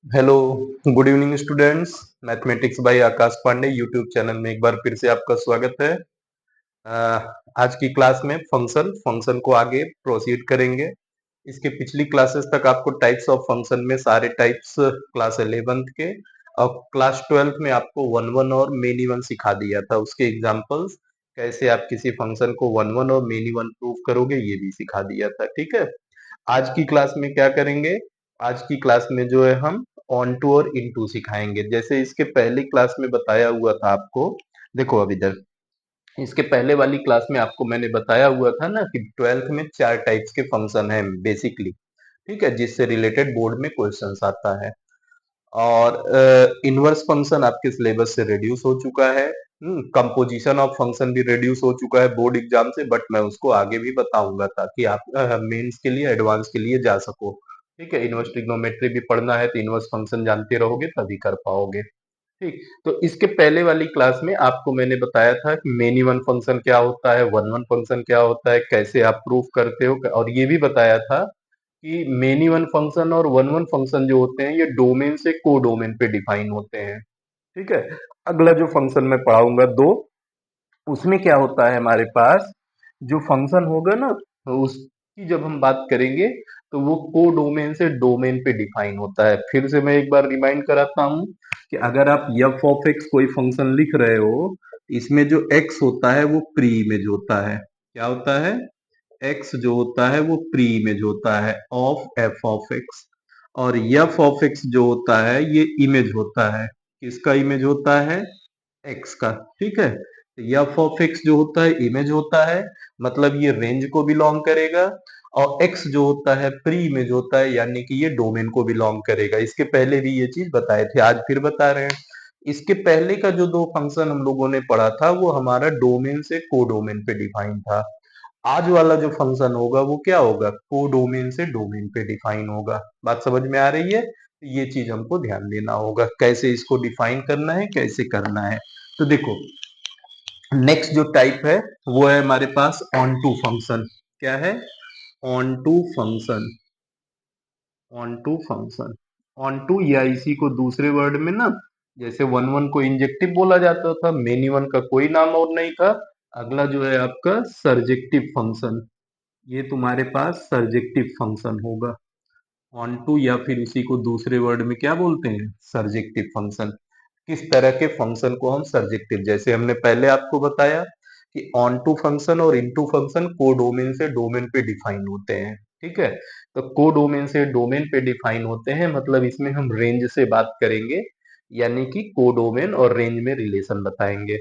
Hello, good evening students. Mathematics by Akash Pandey YouTube channel में एक बार फिर से आपका स्वागत है। आज की क्लास में फंक्शन को आगे प्रोसीड करेंगे। इसके पिछली क्लासेस तक आपको टाइप्स ऑफ फंक्शन में सारे टाइप्स क्लास 11th के और क्लास 12th में आपको वन वन और मेनी वन सिखा दिया था। उसके एग्जांपल्स कैसे आप किसी फंक्शन को वन वन और मेनी वन प्रूव करोगे ये भी सिखा दिया था। ठीक है, आज की क्लास में क्या करेंगे? आज की क्लास में जो है हम ऑन टू और इनटू सिखाएंगे। जैसे इसके पहली क्लास में बताया हुआ था आपको, देखो अब इधर इसके पहले वाली क्लास में आपको मैंने बताया हुआ था ना कि 12th में चार टाइप्स के फंक्शन हैं बेसिकली। ठीक है, जिससे रिलेटेड बोर्ड में क्वेश्चंस आता है। और इनवर्स फंक्शन आपके सिलेबस से रिड्यूस हो चुका है। कंपोजिशन ऑफ फंक्शन भी रिड्यूस हो चुका है बोर्ड एग्जाम से, बट मैं उसको आगे भी बताऊंगा ताकि आप मेंस के लिए एडवांस के लिए जा सको। ठीक है, इनवर्स ट्रिग्नोमेट्री भी पढ़ना है तो इनवर्स फंक्शन जानते रहोगे तभी कर पाओगे। ठीक, तो इसके पहले वाली क्लास में आपको मैंने बताया था कि मेनी वन फंक्शन क्या होता है, वन वन फंक्शन क्या होता है, कैसे आप प्रूफ करते हो, और ये भी बताया था कि मेनी वन फंक्शन और वन वन फंक्शन जो होते हैं ये डोमेन से को डोमेन पे डिफाइन होते हैं। ठीक है, अगला जो फंक्शन मैं पढ़ाऊंगा दो, उसमें क्या होता है हमारे पास जो फंक्शन होगा ना, तो उसकी जब हम बात करेंगे तो वो को डोमेन से डोमेन पे डिफाइन होता है। फिर से मैं एक बार रिमाइंड कराता हूँ कि अगर आप एफ ऑफ एक्स कोई फंक्शन लिख रहे हो, इसमें जो एक्स होता है वो प्री इमेज होता है। क्या होता है? एक्स जो होता है वो प्री इमेज होता है ऑफ एफ ऑफ एक्स। और एफ ऑफ एक्स जो होता है ये इमेज होता है। किसका इमेज होता है? एक्स का। ठीक है, तो एफ ऑफ एक्स जो होता है इमेज होता है, मतलब ये रेंज को बिलोंग करेगा। और एक्स जो होता है प्री इमेज होता है, यानी कि ये डोमेन को बिलोंग करेगा। इसके पहले भी ये चीज बताए थे, आज फिर बता रहे हैं। इसके पहले का जो दो फंक्शन हम लोगों ने पढ़ा था वो हमारा डोमेन से को डोमेन पे डिफाइन था। आज वाला जो फंक्शन होगा वो क्या होगा? को डोमेन से डोमेन पे डिफाइन होगा। बात समझ में आ रही है? ये चीज हमको ध्यान देना होगा, कैसे इसको डिफाइन करना है, कैसे करना है। तो देखो, नेक्स्ट जो टाइप है वो है हमारे पास ऑन टू फंक्शन। क्या है? Onto function. Onto function, onto, या इसी को दूसरे वर्ड में ना, जैसे वन वन को इंजेक्टिव बोला जाता था, मेनी वन का कोई नाम और नहीं था। अगला जो है आपका सर्जेक्टिव फंक्शन, ये तुम्हारे पास सर्जेक्टिव फंक्शन होगा। ऑन टू या फिर उसी को दूसरे वर्ड में क्या बोलते हैं? Surjective function. किस तरह के फंक्शन को हम सर्जेक्टिव, जैसे हमने पहले आपको बताया कि ऑन टू फंक्शन और इन टू फंक्शन को डोमेन से डोमेन पे डिफाइन होते हैं। ठीक है, तो को डोमेन से डोमेन पे डिफाइन होते हैं, मतलब इसमें हम रेंज से बात करेंगे, यानी कि को डोमेन और रेंज में रिलेशन बताएंगे।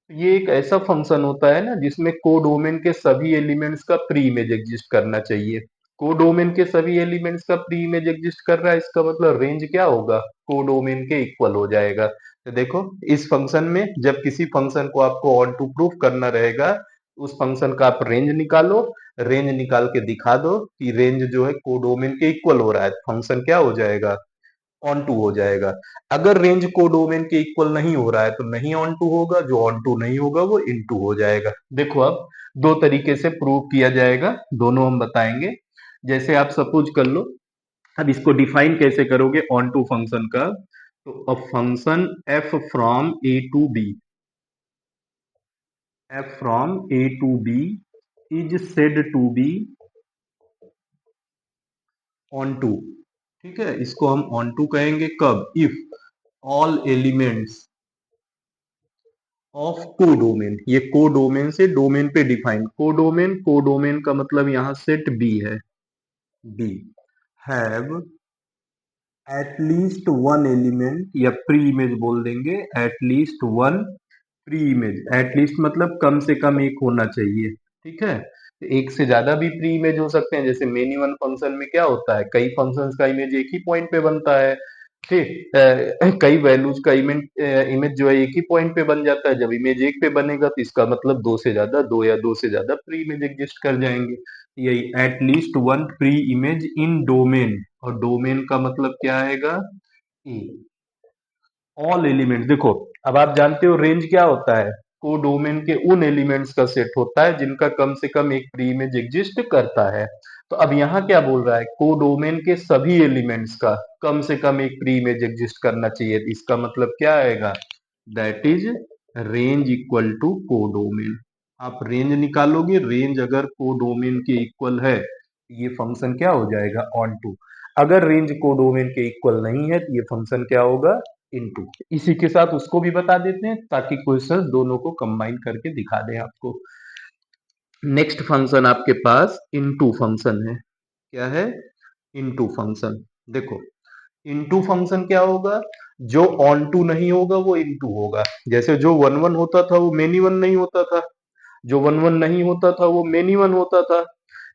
ये एक ऐसा फंक्शन होता है ना जिसमें कोडोमेन के सभी एलिमेंट्स का प्री इमेज एग्जिस्ट करना चाहिए। कोडोमेन के सभी एलिमेंट्स का प्री इमेज एग्जिस्ट कर रहा है, इसका मतलब रेंज क्या होगा? कोडोमेन के इक्वल हो जाएगा। तो देखो, इस फंक्शन में जब किसी फंक्शन को आपको ऑन टू प्रूफ करना रहेगा, उस फंक्शन का आप रेंज निकालो, रेंज निकाल के दिखा दो कि रेंज जो है कोडोमेन के इक्वल हो रहा है, फंक्शन क्या हो जाएगा? ऑन टू हो जाएगा। अगर रेंज को डोमेन के इक्वल नहीं हो रहा है तो नहीं ऑन टू होगा, जो ऑन टू नहीं होगा वो इन टू हो जाएगा। देखो, अब दो तरीके से प्रूव किया जाएगा, दोनों हम बताएंगे। जैसे आप सपोज कर लो, अब इसको डिफाइन कैसे करोगे ऑन टू फंक्शन का? तो uh function f from A to B, f from A to B is said to be onto. ठीक है, इसको हम ऑन टू कहेंगे कब? If all elements of codomain, ये कोडोमेन से डोमेन पे डिफाइन, कोडोमेन, कोडोमेन का मतलब यहाँ सेट बी है, B have at least one element, या प्री इमेज बोल देंगे, at least one pre image. At least मतलब कम से कम एक होना चाहिए। ठीक है, तो एक से ज्यादा भी प्री इमेज हो सकते हैं। जैसे मेनी वन फंक्शन में क्या होता है, कई फंक्शंस का इमेज एक ही पॉइंट पे बनता है। ठीक, कई वैल्यूज का इमेज इमेज जो है एक ही पॉइंट पे बन जाता है। जब इमेज एक पे बनेगा तो इसका मतलब दो से ज्यादा, दो या दो से ज्यादा प्री इमेज एग्जिस्ट कर जाएंगे। यही at least one pre image in domain, और डोमेन का मतलब क्या आएगा? ई। ऑल एलिमेंट, देखो अब आप जानते हो रेंज क्या होता है? को डोमेन के उन एलिमेंट्स का सेट होता है जिनका कम से कम एक प्री इमेज एग्जिस्ट करता है। तो अब यहाँ क्या बोल रहा है, कोडोमेन के सभी एलिमेंट्स का कम से कम एक प्री इमेज एग्जिस्ट करना चाहिए। इसका मतलब क्या आएगा, that is range equal to codomain. आप रेंज निकालोगे, रेंज अगर कोडोमेन के इक्वल है ये फंक्शन क्या हो जाएगा, ऑन टू। अगर रेंज कोडोमेन के इक्वल नहीं है तो ये फंक्शन क्या होगा, इनटू। इसी के साथ उसको भी बता देते हैं ताकि क्वेश्चन दोनों को कंबाइन करके दिखा दें आपको। नेक्स्ट फंक्शन आपके पास इनटू फंक्शन है। क्या है, इनटू फंक्शन। देखो इनटू फंक्शन क्या होगा, जो ऑन टू नहीं होगा वो इनटू होगा। जैसे जो वन वन होता था वो मेनी वन नहीं होता था, जो वन वन नहीं होता था वो मेनी वन होता था।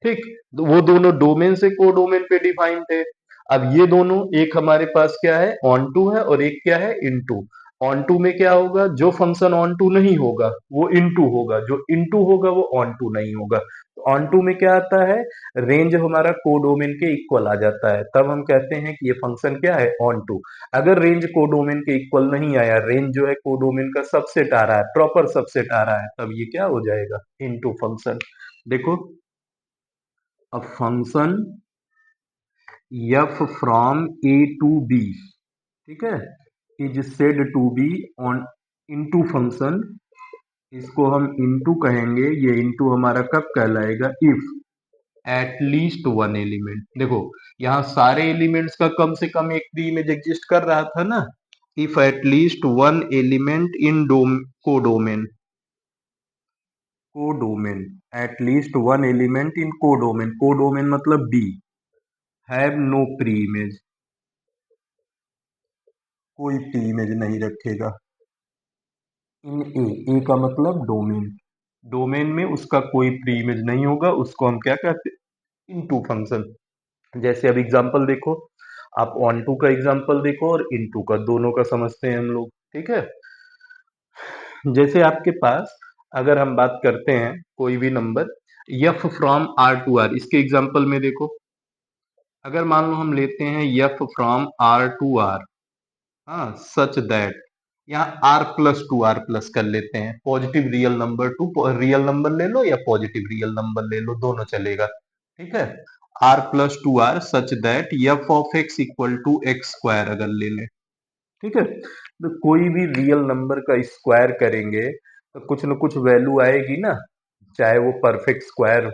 ठीक, तो वो दोनों डोमेन से को डोमेन पे डिफाइन थे। अब ये दोनों, एक हमारे पास क्या है, ऑन टू है, और एक क्या है, इनटू। ऑन टू में क्या होगा, जो फंक्शन ऑन टू नहीं होगा वो इनटू होगा, जो इनटू होगा वो ऑन टू नहीं होगा। ऑन टू में क्या आता है, रेंज हमारा कोडोमेन के इक्वल आ जाता है, तब हम कहते हैं कि ये फंक्शन क्या है, ऑन टू। अगर रेंज कोडोमेन के इक्वल नहीं आया, रेंज जो है कोडोमेन का सबसेट आ रहा है, प्रॉपर सबसेट आ रहा है, तब ये क्या हो जाएगा, इनटू फंक्शन। देखो, अब function f from a to b, ठीक है, is said to be on into function. इसको हम इनटू कहेंगे, ये इनटू हमारा कब कहलाएगा, if at least one element. देखो यहाँ सारे एलिमेंट्स का कम से कम एक प्री इमेज एग्जिस्ट कर रहा था ना, if at least one element in codomain, codomain, at least one element in codomain, codomain मतलब B, have no preimage, कोई प्री इमेज नहीं रखेगा। इन ए का मतलब डोमेन, डोमेन में उसका कोई प्री इमेज नहीं होगा, उसको हम क्या कहते हैं, इनटू फंक्शन। जैसे अब एग्जांपल देखो, आप ऑन टू का एग्जांपल देखो और इनटू का, दोनों का समझते हैं हम लोग, ठीक है। जैसे आपके पास अगर हम बात करते हैं कोई भी number f from r to r, इसके एग्जांपल में देखो, अगर मान लो हम लेते हैं f from r to r, हाँ, सच दैट, यहाँ r+2 r+ कर लेते हैं, positive real number two real number ले लो या पॉजिटिव रियल नंबर ले लो, दोनों चलेगा, ठीक है। r+2r such that f of x equal to x² अगर ले लें, ठीक है, तो कोई भी रियल नंबर का स्क्वायर करेंगे तो कुछ न कुछ वैल्यू आएगी ना, चाहे वो परफेक्ट स्क्वायर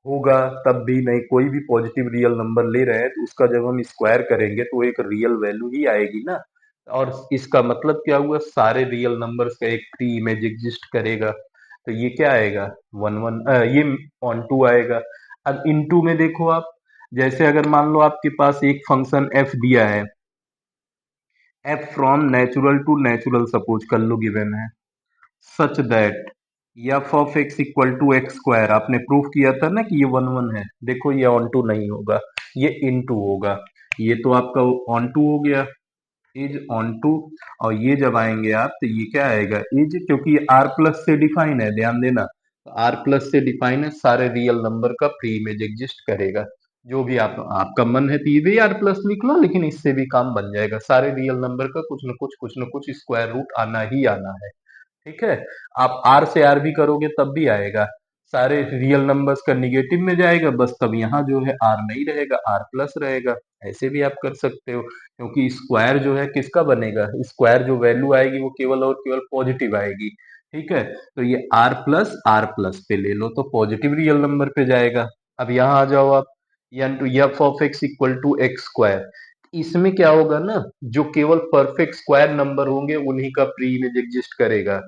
होगा तब भी, नहीं कोई भी पॉजिटिव रियल नंबर ले रहे हैं तो उसका जब हम स्क्वायर करेंगे तो एक रियल वैल्यू ही आएगी ना। और इसका मतलब क्या हुआ, सारे रियल नंबर्स का एक प्री इमेज एग्जिस्ट करेगा, तो ये क्या आएगा, वन वन, ये ऑन टू आएगा। अब इन टू में देखो आप, जैसे अगर मान लो आपके पास एक फंक्शन f दिया है, f from natural to natural suppose कर लो गिवन है, such that f of x equal to x², आपने प्रूफ किया था ना कि ये वन वन है, देखो ये ऑन टू नहीं होगा, ये इन टू होगा, ये तो आपका ऑन टू हो गया, इज ऑन टू। और ये जब आएंगे आप तो ये क्या आएगा, इज, क्योंकि ये r+ से डिफाइन है, ध्यान देना, r+ से डिफाइन है, सारे रियल नंबर का प्री इमेज एग्जिस्ट करेगा। जो भी आपका मन है तो ये भी r+ लिख लो, लेकिन इससे भी काम बन जाएगा, सारे रियल नंबर का कुछ न कुछ स्क्वायर रूट आना ही आना है, ठीक है। आप आर से आर भी करोगे तब भी आएगा, सारे रियल नंबर्स का निगेटिव में जाएगा, बस तब यहाँ जो है आर नहीं रहेगा, r+ रहेगा। ऐसे भी आप कर सकते हो, क्योंकि स्क्वायर जो है किसका बनेगा, स्क्वायर जो वैल्यू आएगी वो केवल और केवल पॉजिटिव आएगी, ठीक है। तो ये r+r+ पे ले लो तो पॉजिटिव रियल नंबर पे जाएगा। अब यहाँ आ जाओ आप, f of x equal to x², इसमें क्या होगा ना, जो केवल परफेक्ट स्क्वायर नंबर होंगे उन्हीं का प्री इमेज एग्जिस्ट करेगा,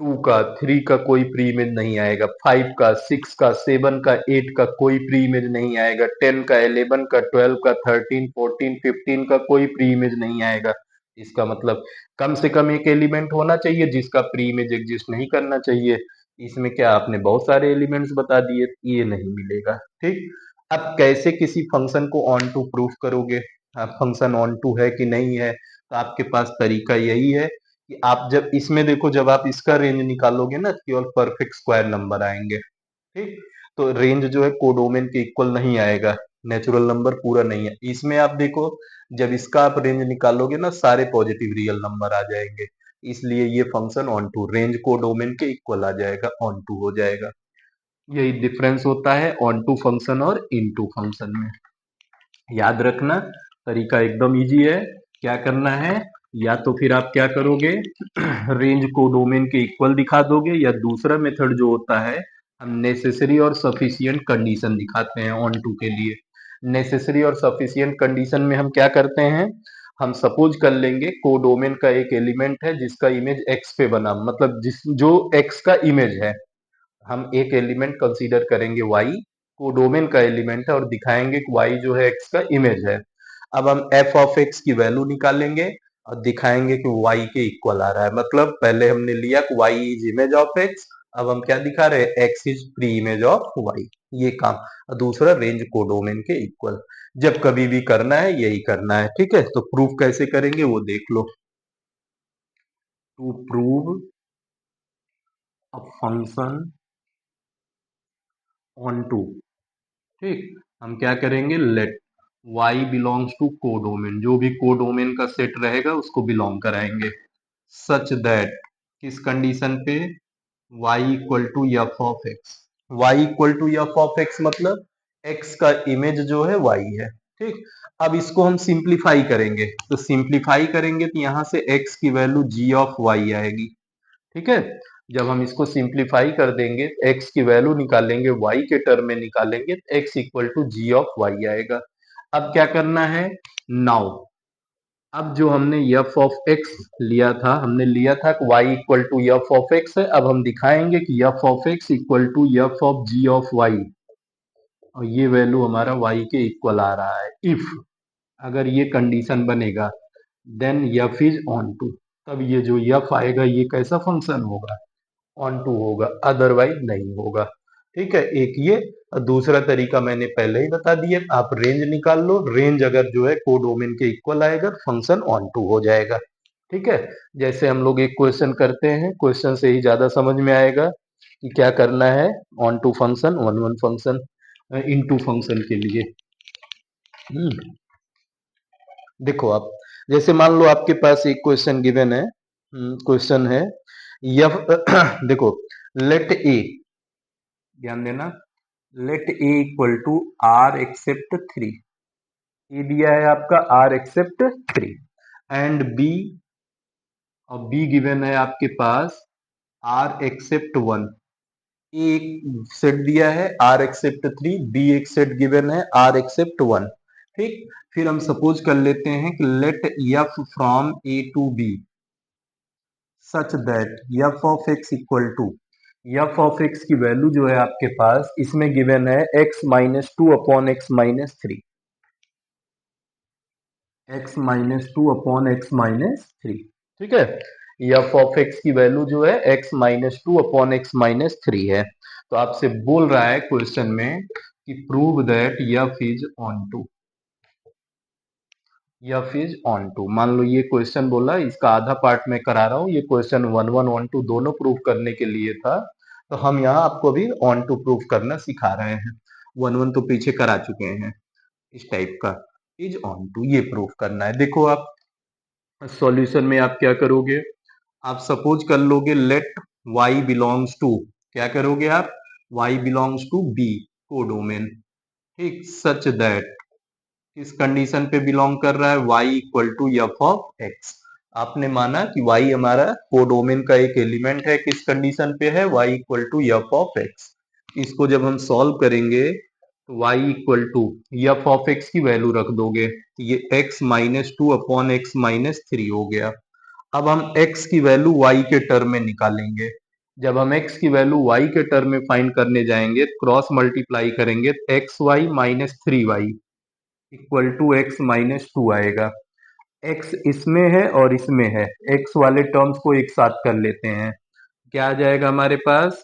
2 का, 3 का कोई प्री इमेज नहीं आएगा, 5 का, 6 का, 7 का, 8 का कोई प्री इमेज नहीं आएगा, 10 का, 11 का, 12 का, 13, 14, 15 का कोई प्री इमेज नहीं आएगा। इसका मतलब कम से कम एक एलिमेंट होना चाहिए जिसका प्री इमेज एग्जिस्ट नहीं करना चाहिए। इसमें क्या आपने बहुत सारे एलिमेंट्स बता दिए, ये नहीं मिलेगा, ठीक। अब कैसे किसी फंक्शन को ऑन टू प्रूफ करोगे, फंक्शन ऑन टू है कि नहीं है, तो आपके पास तरीका यही है कि आप जब इसमें देखो, जब आप इसका रेंज निकालोगे ना केवल परफेक्ट स्क्वायर नंबर आएंगे, ठीक। तो रेंज जो है कोडोमेन के इक्वल नहीं आएगा, नेचुरल नंबर पूरा नहीं है। इसमें आप देखो, जब इसका आप रेंज निकालोगे ना सारे पॉजिटिव रियल नंबर आ जाएंगे, इसलिए ये function onto, range codomain के इक्वल आ जाएगा, ऑन टू हो जाएगा। यही डिफरेंस होता है ऑन टू फंक्शन और इन टू फंक्शन में। याद रखना, तरीका एकदम इजी है। क्या करना है, या तो फिर आप क्या करोगे रेंज को डोमेन के इक्वल दिखा दोगे, या दूसरा मेथड जो होता है हम नेसेसरी और सफिशिएंट कंडीशन दिखाते हैं ऑन टू के लिए। नेसेसरी और सफिशिएंट कंडीशन में हम क्या करते हैं, हम सपोज कर लेंगे कोडोमेन का एक एलिमेंट है जिसका इमेज एक्स पे बना, मतलब जिस जो एक्स का इमेज है, हम एक एलिमेंट कंसीडर करेंगे वाई, कोडोमेन का एलिमेंट है, और दिखाएंगे कि वाई जो है एक्स का इमेज है। अब हम एफ ऑफ एक्स की वैल्यू निकालेंगे और दिखाएंगे कि वाई के इक्वल आ रहा है। मतलब पहले हमने लिया कि y is image of x, अब हम क्या दिखा रहे हैं, x is pre image of y. ये काम। और दूसरा रेंज कोडोमेन के इक्वल। जब कभी भी करना है यही करना है, ठीक है। तो प्रूफ कैसे करेंगे वो देख लो। To prove a function onto, ठीक, हम क्या करेंगे, let y belongs to codomain, जो भी कोडोमेन का सेट रहेगा उसको बिलोंग कराएंगे, सच दैट, किस कंडीशन पे, y equal to f of x. y equal to f of x मतलब x का इमेज जो है y है, ठीक। अब इसको हम सिंप्लीफाई करेंगे, तो सिंप्लीफाई करेंगे तो यहाँ से x की वैल्यू g ऑफ y आएगी, ठीक है। जब हम इसको सिंप्लीफाई कर देंगे, x की वैल्यू निकालेंगे, y के टर्म में निकालेंगे, तो x equal to g of y आएगा। अब क्या करना है, नाउ, अब जो हमने f ऑफ x लिया था, हमने लिया था कि y equal to f of x है। अब हम दिखाएंगे कि f of x equal to f of g of y, और ये वैल्यू हमारा y के इक्वल आ रहा है। इफ, अगर ये कंडीशन बनेगा, then f is onto, तब ये जो f आएगा ये कैसा फंक्शन होगा, ऑन टू होगा, अदरवाइज नहीं होगा, ठीक है। एक ये, और दूसरा तरीका मैंने पहले ही बता दिया, आप रेंज निकाल लो, रेंज अगर जो है कोडोमेन के इक्वल आएगा, फंक्शन ऑन टू हो जाएगा, ठीक है। जैसे हम लोग एक क्वेश्चन करते हैं, क्वेश्चन से ही ज्यादा समझ में आएगा कि क्या करना है, onto function, one one function, into function के लिए। हम्म, देखो आप, जैसे मान लो आपके पास एक क्वेश्चन गिवन है, क्वेश्चन है यह देखो, लेट ए, ध्यान देना, let A equal to R except three, ये दिया है आपका R except three, and B, और बी गिवन है आपके पास आर एक्सेप्ट वन। एक सेट दिया है आर एक्सेप्ट थ्री, बी एक सेट गिवन है आर एक्सेप्ट वन, ठीक। फिर हम सपोज कर लेते हैं कि let f from A to B such that f of x equal to, f of x की वैल्यू जो है आपके पास इसमें गिवन है x minus two upon x minus three, x minus two upon x minus three, ठीक है। F of x की वैल्यू जो है x minus two upon x minus three है। तो आपसे बोल रहा है क्वेश्चन में कि prove that f is onto, f is onto. मान लो ये क्वेश्चन बोला, इसका आधा पार्ट मैं करा रहा हूँ, ये question one one one two दोनों प्रूव करने के लिए था, तो हम यहाँ आपको भी ऑन टू प्रूव करना सिखा रहे हैं। वन वन तो पीछे करा चुके हैं, इस टाइप का, इज ऑन टू ये प्रूव करना है। देखो आप सॉल्यूशन में आप क्या करोगे, आप सपोज कर लोगे लेट y बिलोंग्स टू, क्या करोगे आप, y belongs to B codomain, ठीक, सच दैट, किस कंडीशन पे बिलोंग कर रहा है, y equal to f of x. आपने माना कि y हमारा कोडोमेन का एक एलिमेंट है, किस कंडीशन पे है, y equal to f of x. इसको जब हम सॉल्व करेंगे तो y equal to f of x की वैल्यू रख दोगे, ये x minus two upon x minus three हो गया। अब हम x की वैल्यू y के टर्म में निकालेंगे। जब हम x की वैल्यू y के टर्म में फाइंड करने जाएंगे, क्रॉस मल्टीप्लाई करेंगे, x y minus three y equal to x minus two आएगा। x इसमें है और इसमें है, x वाले टर्म्स को एक साथ कर लेते हैं, क्या आ जाएगा हमारे पास,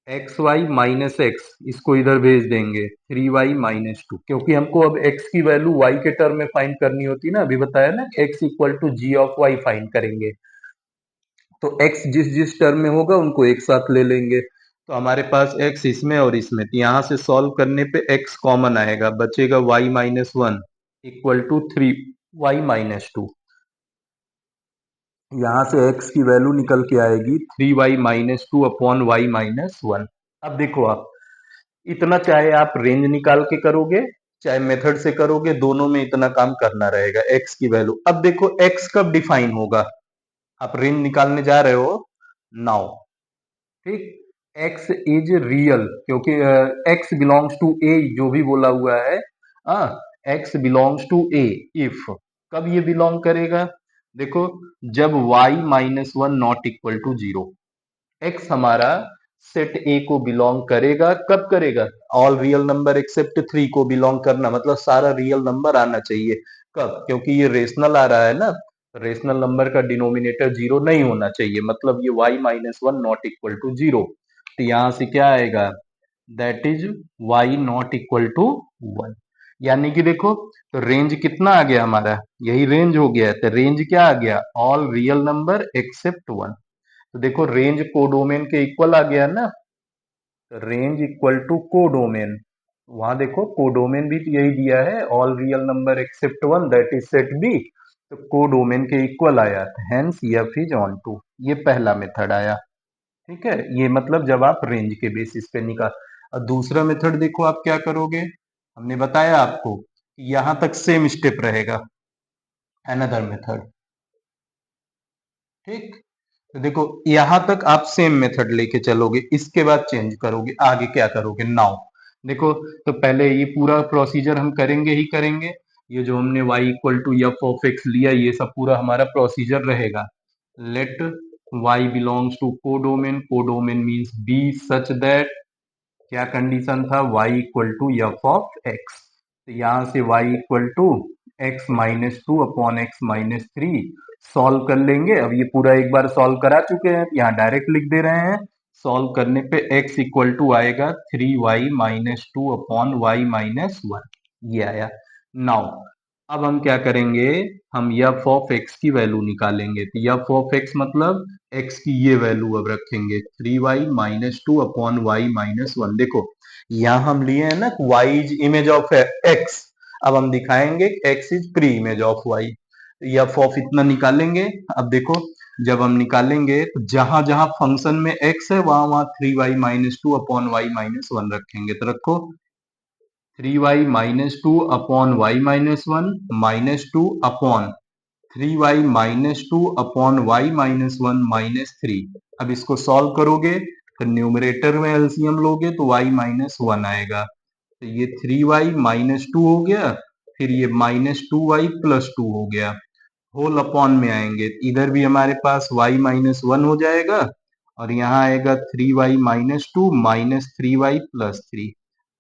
एक्स वाई माइनस एक्स, इसको इधर भेज देंगे, थ्री वाई माइनस टू, क्योंकि हमको अब x की वैल्यू y के टर्म में फाइंड करनी होती है ना, अभी बताया ना, x equal to g of y find करेंगे, तो x जिस जिस टर्म में होगा उनको एक साथ ले लेंगे। तो हमारे पास x इसमें और इसमें, तो यहाँ से सॉल्व करने पे x कॉमन आएगा, बचेगा y minus one equal to three y minus two. यहाँ से x की वैल्यू निकल के आएगी three y minus two upon y minus one. अब देखो आप, इतना चाहे आप रेंज निकाल के करोगे चाहे मेथड से करोगे, दोनों में इतना काम करना रहेगा एक्स की वैल्यू। अब देखो एक्स कब डिफाइन होगा, आप रेंज निकालने जा रहे हो नाउ, ठीक। एक्स इज रियल, क्योंकि एक्स बिलोंग्स टू ए जो भी बोला हुआ है, x belongs to A if, कब ये बिलोंग करेगा, देखो जब y minus one not equal to zero, x हमारा सेट ए को बिलोंग करेगा, कब करेगा, all real number except three को बिलोंग करना, मतलब सारा रियल नंबर आना चाहिए, कब, क्योंकि ये रेशनल आ रहा है ना, रेशनल नंबर का डिनोमिनेटर जीरो नहीं होना चाहिए, मतलब ये y minus one not equal to zero, तो यहां से क्या आएगा, that is y not equal to one, यानी कि देखो तो रेंज कितना आ गया हमारा, यही रेंज हो गया, तो रेंज क्या आ गया, all real number except one, तो देखो रेंज कोडोमेन के इक्वल आ गया ना, रेंज इक्वल टू कोडोमेन, वहां देखो कोडोमेन भी तो यही दिया है, all real number except one that is set B, तो कोडोमेन के इक्वल आया, hence f is onto, ये पहला मेथड आया, ठीक है, ये मतलब जब आप रेंज के बेसिस पे निकाल। और दूसरा मेथड देखो आप क्या करोगे, हमने बताया आपको यहां तक सेम स्टेप रहेगा, अनदर मेथड, ठीक, तो देखो यहां तक आप सेम मेथड लेके चलोगे, इसके बाद चेंज करोगे, आगे क्या करोगे नाउ, देखो तो पहले ये पूरा प्रोसीजर हम करेंगे ही करेंगे, ये जो हमने y equal to f of x लिया, ये सब पूरा हमारा प्रोसीजर रहेगा, let y belongs to codomain, codomain means B such that, क्या कंडीशन था, y equal to f of x, तो यहां से y equal to x minus two upon x minus three solve कर लेंगे, अब ये पूरा एक बार सॉल्व करा चुके हैं, यहाँ डायरेक्ट लिख दे रहे हैं, सॉल्व करने पे x इक्वल टू आएगा three y minus two upon y minus one, ये आया। नाउ अब हम क्या करेंगे, हम एफ ऑफ एक्स की वैल्यू निकालेंगे, तो एफ ऑफ एक्स मतलब एक्स की ये वैल्यू अब रखेंगे three y minus two upon y minus one, देखो यहाँ हम लिए हैं ना y is image of x, अब हम दिखाएंगे x is pre image of y, f of इतना निकालेंगे, अब देखो जब हम निकालेंगे तो जहां जहां फंक्शन में एक्स है वहां वहां three y minus two upon y minus one रखेंगे, तो रखो three y minus two upon y minus one minus two upon three y minus two upon y minus one minus three, अब इसको सॉल्व करोगे तो न्यूमरेटर में एलसीएम लोगे तो वाई माइनस वन आएगा, तो ये थ्री वाई माइनस टू हो गया, फिर ये minus two y plus two हो गया, होल अपॉन में आएंगे, इधर भी हमारे पास y माइनस वन हो जाएगा, और यहाँ आएगा three y minus two minus three y plus three,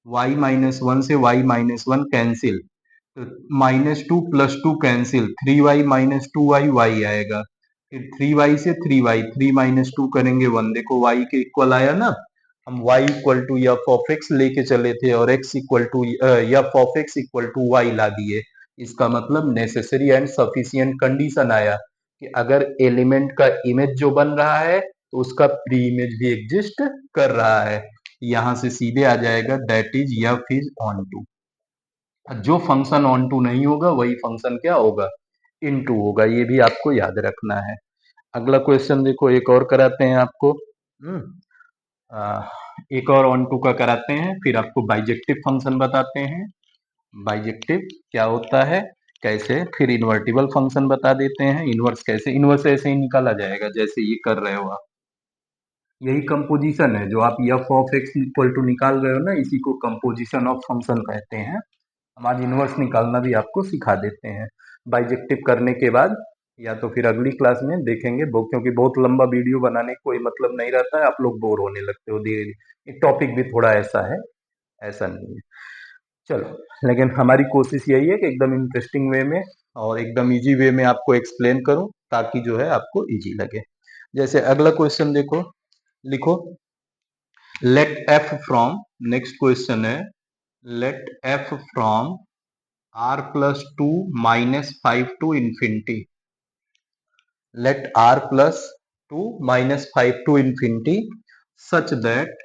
y minus one से y माइनस वन कैंसिल, तो minus two plus two cancel, three y minus two y y आएगा, फिर थ्री वाई से three y, three minus two करेंगे one, देखो y के equal आया ना, हम y equal to f of x लेके चले थे और x equal to f of x equal to Y ला दिए, इसका मतलब नेसेसरी एंड सफिशिएंट कंडीशन आया कि अगर एलिमेंट का इमेज जो बन रहा है तो उसका प्री इमेज भी एग्जिस्ट कर रहा है, यहां से सीधे आ जाएगा that is f is onto, जो फंक्शन ऑन टू नहीं होगा वही फंक्शन क्या होगा, इन टू होगा, ये भी आपको याद रखना है। अगला क्वेश्चन देखो, एक और कराते हैं आपको, आ, एक और ऑन टू का कराते हैं, फिर आपको बाइजेक्टिव फंक्शन बताते हैं, बाइजेक्टिव क्या होता है, कैसे, फिर इन्वर्टिबल फंक्शन बता देते हैं, इनवर्स कैसे, इनवर्स ऐसे ही निकाला जाएगा जैसे ये कर रहे हो आप, यही कंपोजिशन है, जो आप f of x equal to निकाल रहे हो ना, इसी को कंपोजिशन ऑफ फंक्शन कहते हैं, हम आज इनवर्स निकालना भी आपको सिखा देते हैं बाइजेक्टिव करने के बाद, या तो फिर अगली क्लास में देखेंगे, क्योंकि बहुत लंबा वीडियो बनाने का कोई मतलब नहीं रहता है, आप लोग बोर होने लगते हो धीरे धीरे, टॉपिक भी थोड़ा ऐसा है, ऐसा नहीं है, चलो लेकिन हमारी कोशिश यही है कि एकदम इंटरेस्टिंग वे में और एकदम इजी वे में आपको एक्सप्लेन करूं, ताकि जो है आपको इजी लगे। जैसे अगला क्वेश्चन देखो, लिखो let f from, next question है let f from R plus to minus five to infinity, let R plus to minus five to infinity such that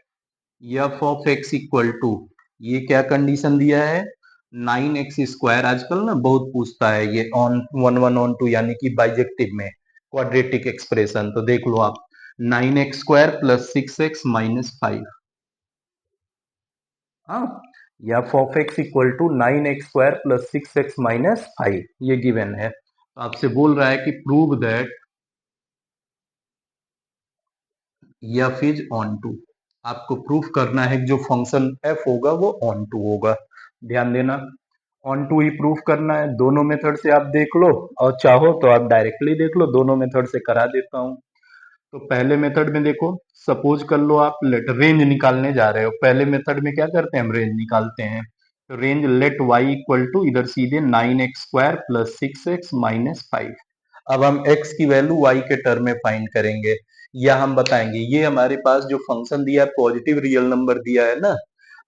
f of x equal to, ये क्या condition दिया है, nine x square, आजकल ना बहुत पूछता है ये on one one onto, यानी कि बाइजेक्टिव में क्वाड्रेटिक एक्सप्रेशन, तो देख लो आप nine x square plus six x minus five, हाँ, f of x equal to 9x² plus 6x minus 5 ये गिवन है। तो आपसे बोल रहा है कि prove that f is onto. आपको प्रूफ करना है कि जो फंक्शन एफ होगा वो ऑन टू होगा। ध्यान देना, ऑन टू ही प्रूफ करना है। दोनों मेथड से आप देख लो और चाहो तो आप डायरेक्टली देख लो, दोनों मेथड से करा देता हूँ। तो पहले मेथड में देखो, सपोज कर लो आप लेट रेंज निकालने जा रहे हो। पहले मेथड में क्या करते हैं, हम रेंज निकालते हैं। तो range let y equal to इधर सीधे 9x² प्लस 6x माइनस 5। अब हम x की वैल्यू y के टर्म में फाइंड करेंगे, या हम बताएंगे ये हमारे पास जो फंक्शन दिया है पॉजिटिव रियल नंबर दिया है ना,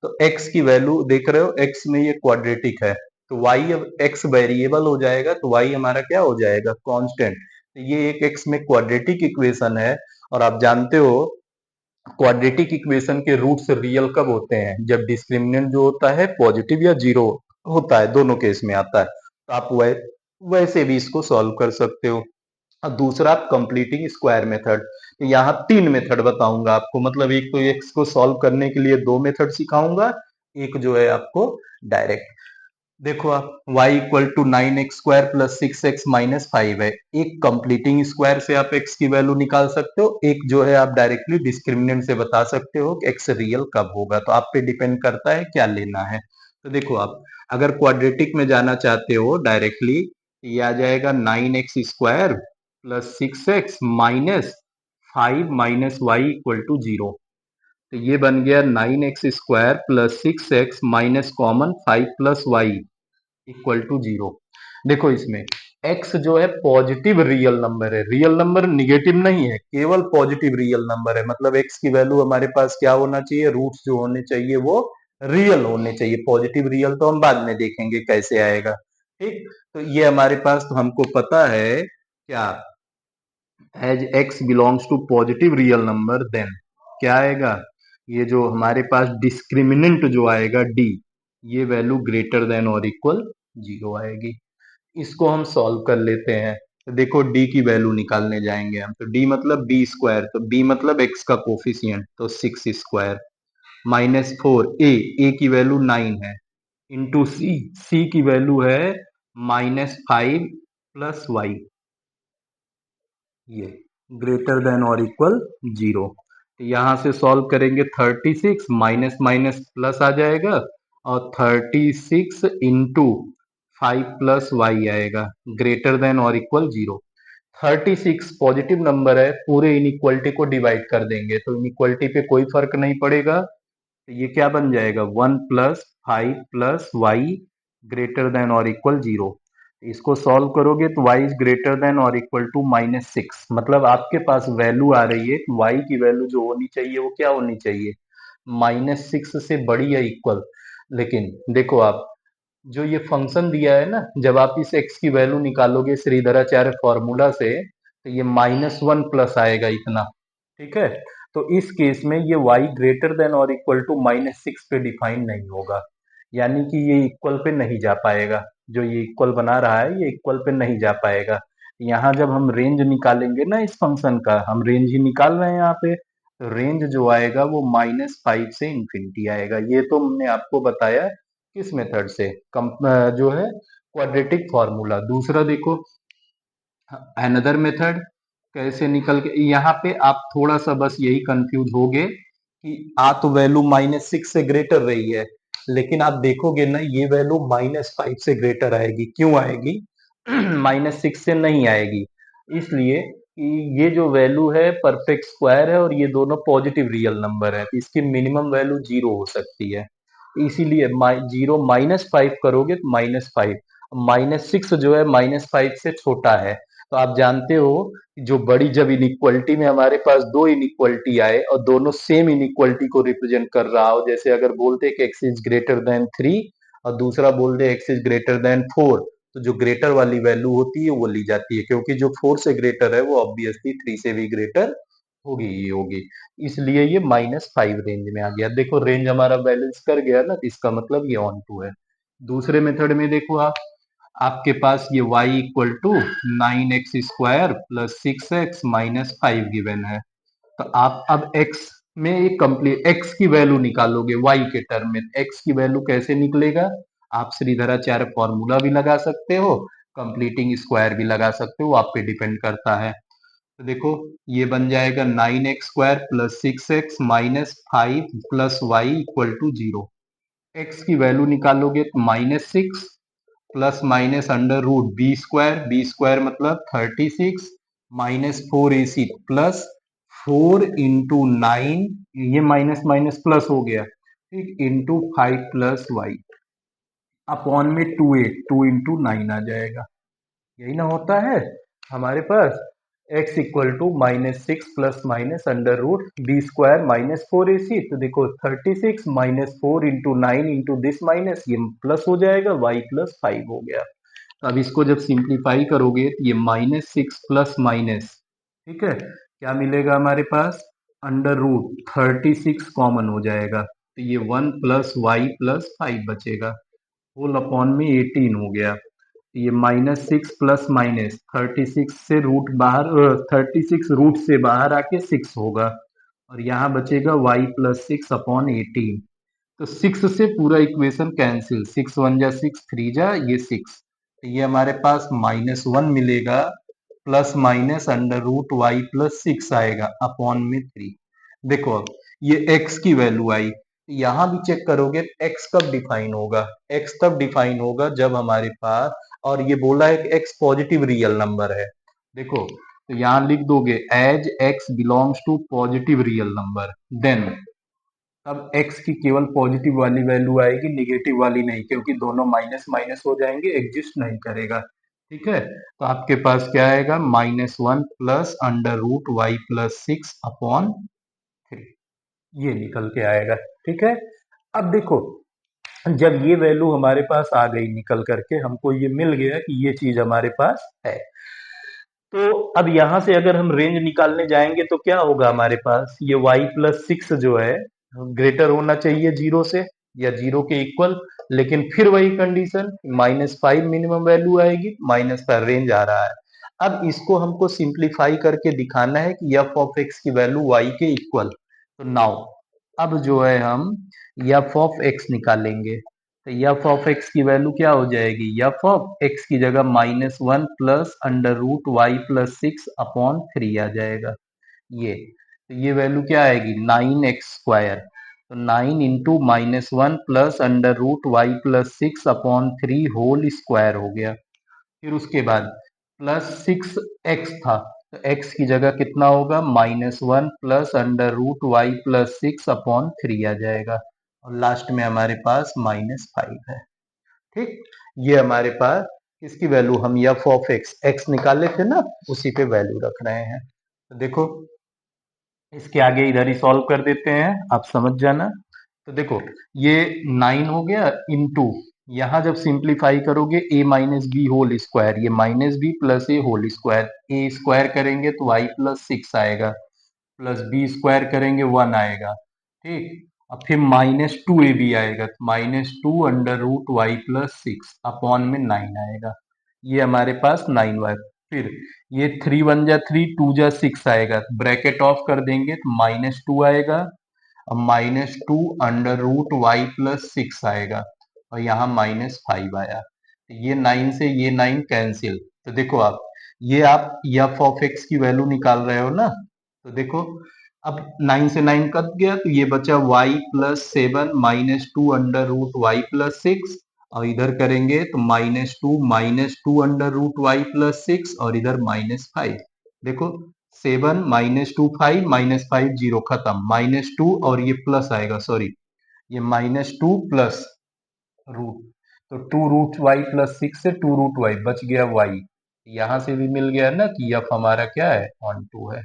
तो x की वैल्यू देख रहे हो, x में ये क्वाड्रेटिक है, तो y अब x वेरिएबल हो जाएगा, तो y हमारा क्या हो जाएगा, कांस्टेंट। तो ये एक x में क्वाड्रेटिक इक्वेशन है। और आप जानते हो क्वाड्रेटिक इक्वेशन के रूट्स रियल कब होते हैं, जब डिस्क्रिमिनेंट जो होता है पॉजिटिव या जीरो होता है, दोनों केस में आता है। तो आप वैसे भी इसको सॉल्व कर सकते हो। और दूसरा कंप्लीटिंग स्क्वायर मेथड। तो यहाँ तीन मेथड बताऊंगा आपको, मतलब एक तो एक्स को सॉल्व करने के लिए दो मेथड सिखाऊंगा, एक जो है आपको डायरेक्ट। देखो आप y equal to 9x² plus 6x minus 5 है। एक कंप्लीटिंग स्क्वायर से आप x की वैल्यू निकाल सकते हो, एक जो है आप डायरेक्टली डिस्क्रिमिनेंट से बता सकते हो कि x रियल कब होगा। तो आप पे डिपेंड करता है क्या लेना है। तो देखो आप अगर क्वाड्रेटिक में जाना चाहते हो डायरेक्टली, ये आ जाएगा 9x² plus 6x minus 5 minus y equal to 0। तो ये बन गया 9x² plus 6x minus common 5 plus y equal to 0। देखो इसमें x जो है पॉजिटिव रियल नंबर है, रियल नंबर निगेटिव नहीं है, केवल पॉजिटिव रियल नंबर है। मतलब x की वैल्यू हमारे पास क्या होना चाहिए, रूट्स जो होने चाहिए वो रियल होने चाहिए। पॉजिटिव रियल तो हम बाद में देखेंगे कैसे आएगा, ठीक। तो ये हमारे पास तो हमको पता है क्या, as x belongs to positive real number, then क्या आएगा, ये जो हमारे पास डिस्क्रिमिनेंट जो आएगा d, ये वैल्यू ग्रेटर देन और इक्वल 0 आएगी। इसको हम सॉल्व कर लेते हैं। तो देखो d की वैल्यू निकालने जाएंगे हम, तो d मतलब b², तो b मतलब x का कोफिशिएंट, तो 6² माइनस 4 a की वैल्यू 9 है, इंटू c की वैल्यू है माइनस 5 प्लस वाई, ये ग्रेटर देन और इक्वल 0। यहां से सॉल्व करेंगे, 36 माइनस माइनस प्लस आ जाएगा, और 36 इंटू 5 प्लस वाई आएगा, ग्रेटर देन और इक्वल 0। 36 पॉजिटिव नंबर है, पूरे इनइक्वलिटी को डिवाइड कर देंगे तो इनइक्वलिटी पे कोई फर्क नहीं पड़ेगा। तो ये क्या बन जाएगा, 1 plus 5 plus y greater than और इक्वल 0। इसको सॉल्व करोगे तो y इज ग्रेटर देन और इक्वल टू -6। मतलब आपके पास वैल्यू आ रही है, y की वैल्यू जो होनी चाहिए वो क्या होनी चाहिए, -6 से बड़ी या इक्वल। लेकिन देखो आप, जो ये फंक्शन दिया है ना, जब आप इस x की वैल्यू निकालोगे श्रीधराचार्य फॉर्मूला से, तो ये -1 प्लस आएगा इतना, ठीक है। तो इस केस में ये y ग्रेटर देन और इक्वल टू -6 पे डिफाइन नहीं होगा, यानी कि ये इक्वल पे नहीं जा पाएगा। जो ये इक्वल बना रहा है ये इक्वल पे नहीं जा पाएगा। यहाँ जब हम रेंज निकालेंगे ना इस फंक्शन का, हम रेंज ही निकाल रहे हैं यहाँ पे, तो रेंज जो आएगा वो -5 से इंफिनिटी आएगा। ये तो हमने आपको बताया किस मेथड से, जो है क्वाड्रेटिक फॉर्मूला। दूसरा देखो अनदर मेथड कैसे निकल के, यहाँ पे आप थोड़ा सा बस यही कंफ्यूज होगे कि आ तो वैल्यू -6 से ग्रेटर रही है, लेकिन आप देखोगे ना ये वैल्यू -5 से ग्रेटर आएगी। क्यों आएगी, -6 से नहीं आएगी, इसलिए कि ये जो वैल्यू है परफेक्ट स्क्वायर है और ये दोनों पॉजिटिव रियल नंबर है, तो इसकी मिनिमम वैल्यू 0 हो सकती है। इसीलिए 0 -5 करोगे तो -5, -6 जो है -5 से छोटा है। तो आप जानते हो जो बड़ी, जब इनइक्वलिटी में हमारे पास दो इनइक्वलिटी आए और दोनों सेम इनइक्वलिटी को रिप्रेजेंट कर रहा हो, जैसे अगर बोलते कि x इज ग्रेटर देन 3 और दूसरा बोल दे x इज ग्रेटर देन 4, तो जो ग्रेटर वाली वैल्यू होती है वो ली जाती है, क्योंकि जो 4 से ग्रेटर है वो ऑब्वियसली 3 से भी ग्रेटर होगी ही होगी। इसलिए ये -5 रेंज में आ गया। देखो रेंज हमारा बैलेंस कर गया ना, तो इसका मतलब ये ऑन टू है। दूसरे मेथड में देखो आप, आपके पास ये y equal to 9x² plus 6x minus 5 given है। तो आप अब x में एक कंप्लीट एक्स की वैल्यू निकालोगे वाई के टर्म में, एक्स की वैल्यू कैसे निकलेगा? आप श्रीधराचार्य फॉर्मूला भी लगा सकते हो, कंप्लीटिंग स्क्वायर भी लगा सकते हो, आप पे डिपेंड करता है। तो देखो ये बन जाएगा 9x² plus 6x minus 5 plus y equal to 0। X की वैल्यू निकालोगे तो -6 plus minus under root B square मतलब 36 माइनस 4ac प्लस 4 × 9, ये माइनस माइनस प्लस हो गया, ठीक, इंटू 5 प्लस वाई अपॉन में 2 आ जाएगा। यही ना होता है हमारे पास, x equal to -6 plus minus under root B square minus 4ac। तो देखो 36 माइनस 4 × 9 इंटू दिस माइनस, ये प्लस हो जाएगा, y प्लस 5 हो गया। तो अब इसको जब सिंप्लीफाई करोगे तो ये -6 प्लस माइनस, ठीक है, क्या मिलेगा हमारे पास, अंडर रूट 36 कॉमन हो जाएगा, तो ये 1 प्लस वाई प्लस 5 बचेगा, होल अपॉन में 18 हो गया। ये -6 प्लस माइनस 36 से रूट बाहर, 36 रूट से बाहर आके 6 होगा, और यहाँ बचेगा y प्लस 6 अपॉन 18। तो 6 से पूरा इक्वेशन कैंसिल, 6 1 जा 6, 3 जा ये 6, तो ये हमारे पास -1 मिलेगा, plus minus under root y plus 6 आएगा अपॉन में 3। देखो अब ये x की वैल्यू आई, यहां भी चेक करोगे x कब डिफाइन होगा, x तब डिफाइन होगा जब हमारे पास, और ये बोला है कि x पॉजिटिव रियल नंबर है। देखो तो यहां लिख दोगे as x belongs to positive real number, then अब x की केवल पॉजिटिव वाली वैल्यू आएगी, निगेटिव वाली नहीं, क्योंकि दोनों माइनस माइनस हो जाएंगे, एग्जिस्ट नहीं करेगा। ठीक है, तो आपके पास क्या आएगा, -1 plus under root y plus 6 upon 3, ये निकल के आएगा। ठीक है, अब देखो जब ये वैल्यू हमारे पास आ गई निकल करके, हमको ये मिल गया कि ये चीज हमारे पास है, तो अब यहां से अगर हम रेंज निकालने जाएंगे तो क्या होगा हमारे पास, ये y प्लस 6 जो है ग्रेटर होना चाहिए 0 से या 0 के इक्वल, लेकिन फिर वही कंडीशन, -5 मिनिमम वैल्यू आएगी, -5 रेंज आ रहा है। अब इसको हमको सिंप्लीफाई करके दिखाना है कि f ऑफ x की वैल्यू y के इक्वल, तो नाउ अब जो है हम f ऑफ x निकालेंगे, तो f ऑफ x की वैल्यू क्या हो जाएगी, f ऑफ x की जगह -1 plus under root y plus 6 upon 3 आ जाएगा। ये तो ये वैल्यू क्या आएगी, 9x², तो 9 into -1 plus under root y plus 6 upon 3 whole square हो गया। फिर उसके बाद प्लस 6x था, तो x की जगह कितना होगा, -1 plus under root y plus 6 upon 3 आ जाएगा, और लास्ट में हमारे पास -5 है। ठीक, ये हमारे पास इसकी वैल्यू हम f ऑफ x निकाले थे ना, उसी पे वैल्यू रख रहे हैं। तो देखो इसके आगे इधर ही सॉल्व कर देते हैं, आप समझ जाना। तो देखो ये 9 हो गया इंटू, यहाँ जब सिंप्लीफाई करोगे a minus b whole square, ये -b plus a whole square, a square करेंगे तो y प्लस 6 आएगा, प्लस बी स्क्वायर करेंगे 1 आएगा, ठीक, अब फिर -2ab आएगा, तो -2 under root y plus 6 upon में 9 आएगा, ये हमारे पास 9y। फिर ये 3 1 जा 3, 2 जा 6 आएगा, ब्रैकेट ऑफ कर देंगे तो -2 आएगा, अब -2 अंडर रूट वाई प्लस 6 आएगा, और यहाँ -5 आया, तो ये 9 से ये 9 कैंसिल। तो देखो आप f ऑफ x की वैल्यू निकाल रहे हो ना, तो देखो अब 9 से 9 कट गया, तो ये बचा y plus 7 -2 under root y plus 6, और इधर करेंगे तो -2 अंडर रूट वाई प्लस 6, और इधर -5। देखो 7 -2 5, -5 0 खत्म, -2 और ये प्लस आएगा, सॉरी ये -2 प्लस रूट, तो 2 रूट वाई प्लस 6 से 2 रूट वाई बच गया वाई, यहां से भी मिल गया ना कि f हमारा क्या है, ऑन टू है।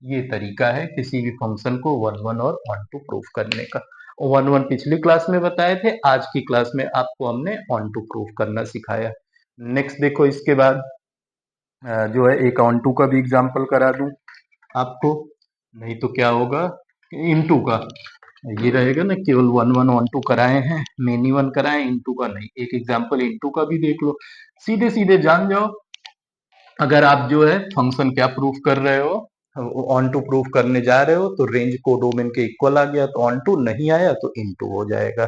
ये तरीका है किसी भी फंक्शन को 1 1 और 1 2 प्रूफ करने का। 1 1 पिछली क्लास में बताए थे, आज की क्लास में आपको हमने 1 2 प्रूफ करना सिखाया। नेक्स्ट देखो इसके बाद जो है एक ऑन टू का भी एग्जाम्पल करा दूं आपको, नहीं तो क्या होगा, इनटू का ये रहेगा ना, केवल 1 1 1 2 कराए हैं, मेनी वन कराए, इनटू का नहीं, एक एग्जाम्पल इनटू का भी देख लो, सीधे सीधे जान जाओ। अगर आप जो है फंक्शन क्या प्रूफ कर रहे हो, ऑन टू प्रूफ करने जा रहे हो तो रेंज कोडोमेन के इक्वल आ गया, तो ऑन टू नहीं आया तो इन टू हो जाएगा।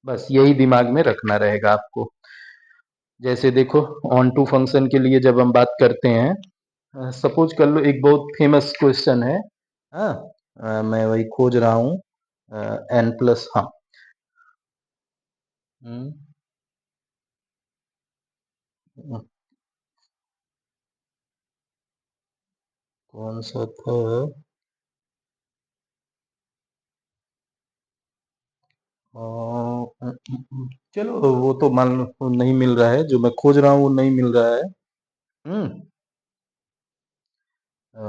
बस यही दिमाग में रखना रहेगा आपको। जैसे देखो, ऑन टू फंक्शन के लिए जब हम बात करते हैं, सपोज कर लो एक बहुत फेमस क्वेश्चन है। हाँ, मैं वही खोज रहा हूँ। एन प्लस, हाँ। हम्म, कौन सा था? चलो वो तो मान लो नहीं मिल रहा है, जो मैं खोज रहा हूँ वो नहीं मिल रहा है। हम्म अ,